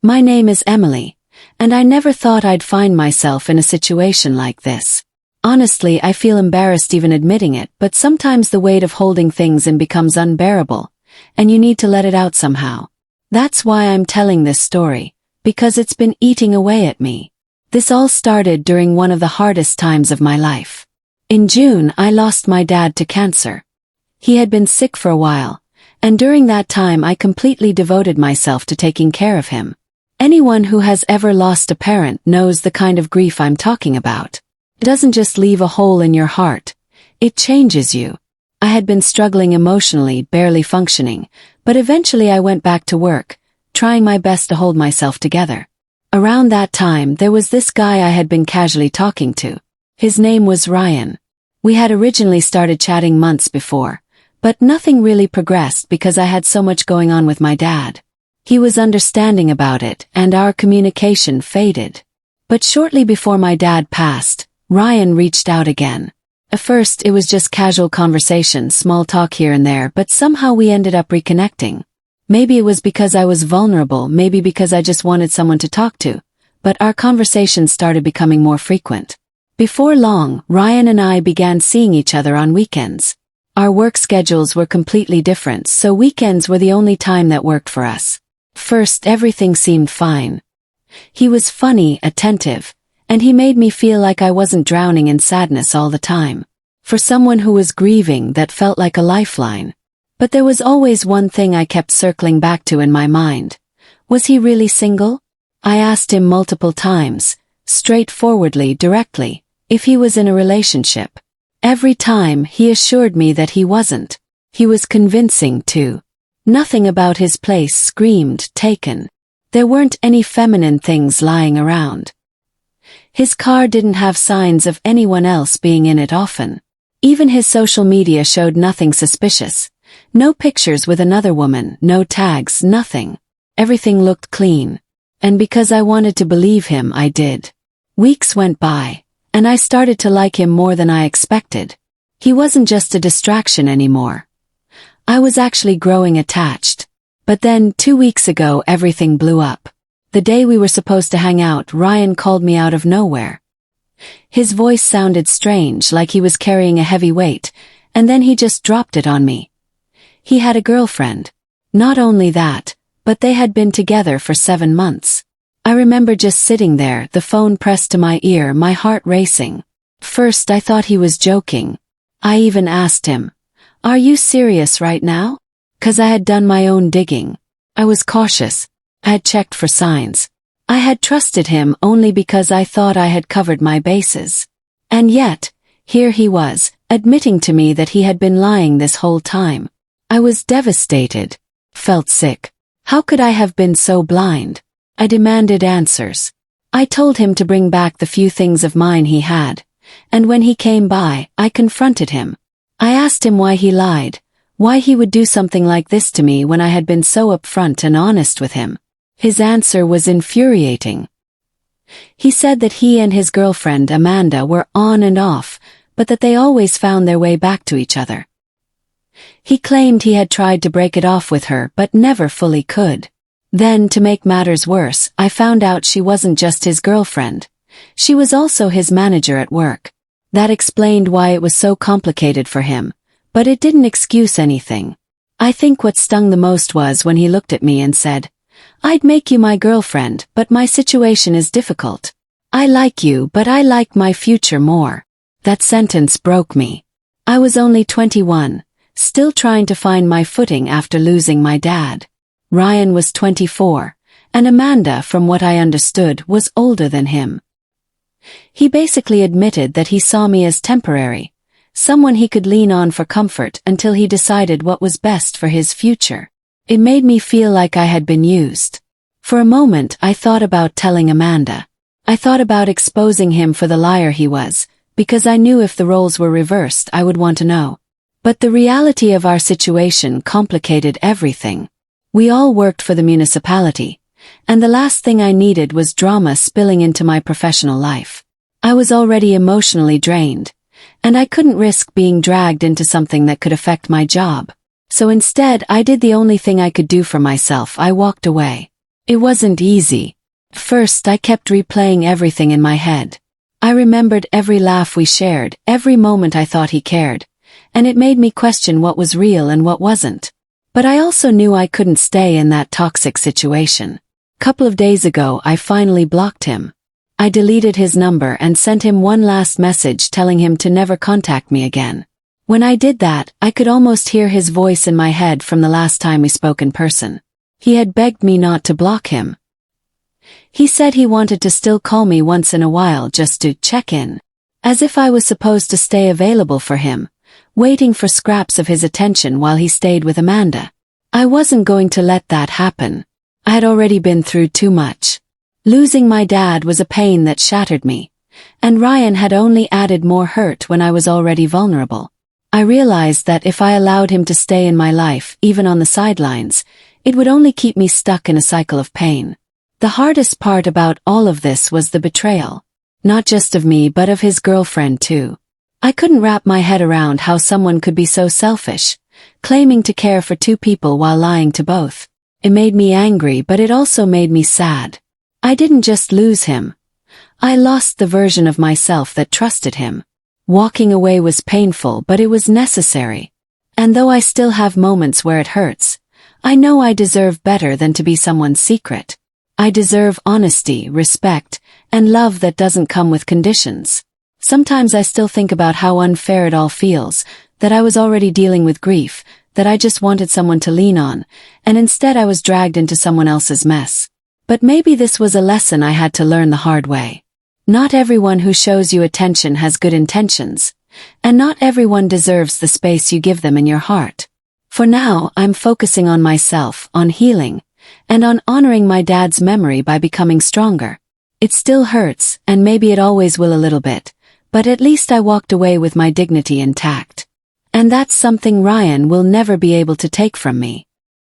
My name is Emily, and I never thought I'd find myself in a situation like this. Honestly, I feel embarrassed even admitting it, but sometimes the weight of holding things in becomes unbearable, and you need to let it out somehow. That's why I'm telling this story, because it's been eating away at me. This all started during one of the hardest times of my life. In June, I lost my dad to cancer. He had been sick for a while, and during that time I completely devoted myself to taking care of him. Anyone who has ever lost a parent knows the kind of grief I'm talking about. It doesn't just leave a hole in your heart, it changes you. I had been struggling emotionally, barely functioning, but eventually I went back to work, trying my best to hold myself together. Around that time, there was this guy I had been casually talking to. His name was Ryan. We had originally started chatting months before, but nothing really progressed because I had so much going on with my dad. He was understanding about it, and our communication faded. But shortly before my dad passed, Ryan reached out again. At first, it was just casual conversation, small talk here and there, but somehow we ended up reconnecting. Maybe it was because I was vulnerable, maybe because I just wanted someone to talk to, but our conversations started becoming more frequent. Before long, Ryan and I began seeing each other on weekends. Our work schedules were completely different, so weekends were the only time that worked for us. First, everything seemed fine. He was funny, attentive, and he made me feel like I wasn't drowning in sadness all the time. For someone who was grieving, that felt like a lifeline. But there was always one thing I kept circling back to in my mind. Was he really single? I asked him multiple times, straightforwardly, directly, if he was in a relationship. Every time, he assured me that he wasn't. He was convincing, too. Nothing about his place screamed taken. There weren't any feminine things lying around. His car didn't have signs of anyone else being in it often. Even his social media showed nothing suspicious. No pictures with another woman, no tags, nothing. Everything looked clean. And because I wanted to believe him, I did. Weeks went by, and I started to like him more than I expected. He wasn't just a distraction anymore. I was actually growing attached. But then, 2 weeks ago, everything blew up. The day we were supposed to hang out, Ryan called me out of nowhere. His voice sounded strange, like he was carrying a heavy weight, and then he just dropped it on me. He had a girlfriend. Not only that, but they had been together for 7 months. I remember just sitting there, the phone pressed to my ear, my heart racing. First I thought he was joking. I even asked him, "Are you serious right now?" 'Cause I had done my own digging. I was cautious. I had checked for signs. I had trusted him only because I thought I had covered my bases. And yet, here he was, admitting to me that he had been lying this whole time. I was devastated. Felt sick. How could I have been so blind? I demanded answers. I told him to bring back the few things of mine he had. And when he came by, I confronted him. I asked him why he lied, why he would do something like this to me when I had been so upfront and honest with him. His answer was infuriating. He said that he and his girlfriend Amanda were on and off, but that they always found their way back to each other. He claimed he had tried to break it off with her but never fully could. Then, to make matters worse, I found out she wasn't just his girlfriend. She was also his manager at work. That explained why it was so complicated for him, but it didn't excuse anything. I think what stung the most was when he looked at me and said, "I'd make you my girlfriend, but my situation is difficult. I like you, but I like my future more." That sentence broke me. I was only 21, still trying to find my footing after losing my dad. Ryan was 24, and Amanda, from what I understood, was older than him. He basically admitted that he saw me as temporary, someone he could lean on for comfort until he decided what was best for his future. It made me feel like I had been used. For a moment, I thought about telling Amanda. I thought about exposing him for the liar he was, because I knew if the roles were reversed, I would want to know. But the reality of our situation complicated everything. We all worked for the municipality, and the last thing I needed was drama spilling into my professional life. I was already emotionally drained, and I couldn't risk being dragged into something that could affect my job. So instead, I did the only thing I could do for myself. I walked away. It wasn't easy. First, I kept replaying everything in my head. I remembered every laugh we shared, every moment I thought he cared, and it made me question what was real and what wasn't. But I also knew I couldn't stay in that toxic situation. Couple of days ago, I finally blocked him. I deleted his number and sent him one last message telling him to never contact me again. When I did that, I could almost hear his voice in my head from the last time we spoke in person. He had begged me not to block him. He said he wanted to still call me once in a while just to check in. As if I was supposed to stay available for him, waiting for scraps of his attention while he stayed with Amanda. I wasn't going to let that happen. I had already been through too much. Losing my dad was a pain that shattered me, and Ryan had only added more hurt when I was already vulnerable. I realized that if I allowed him to stay in my life, even on the sidelines, it would only keep me stuck in a cycle of pain. The hardest part about all of this was the betrayal. Not just of me but of his girlfriend too. I couldn't wrap my head around how someone could be so selfish, claiming to care for two people while lying to both. It made me angry, but it also made me sad. I didn't just lose him. I lost the version of myself that trusted him. Walking away was painful, but it was necessary. And though I still have moments where it hurts, I know I deserve better than to be someone's secret. I deserve honesty, respect, and love that doesn't come with conditions. Sometimes I still think about how unfair it all feels, that I was already dealing with grief, that I just wanted someone to lean on, and instead I was dragged into someone else's mess. But maybe this was a lesson I had to learn the hard way. Not everyone who shows you attention has good intentions, and not everyone deserves the space you give them in your heart. For now, I'm focusing on myself, on healing, and on honoring my dad's memory by becoming stronger. It still hurts, and maybe it always will a little bit, but at least I walked away with my dignity intact. And that's something Ryan will never be able to take from me.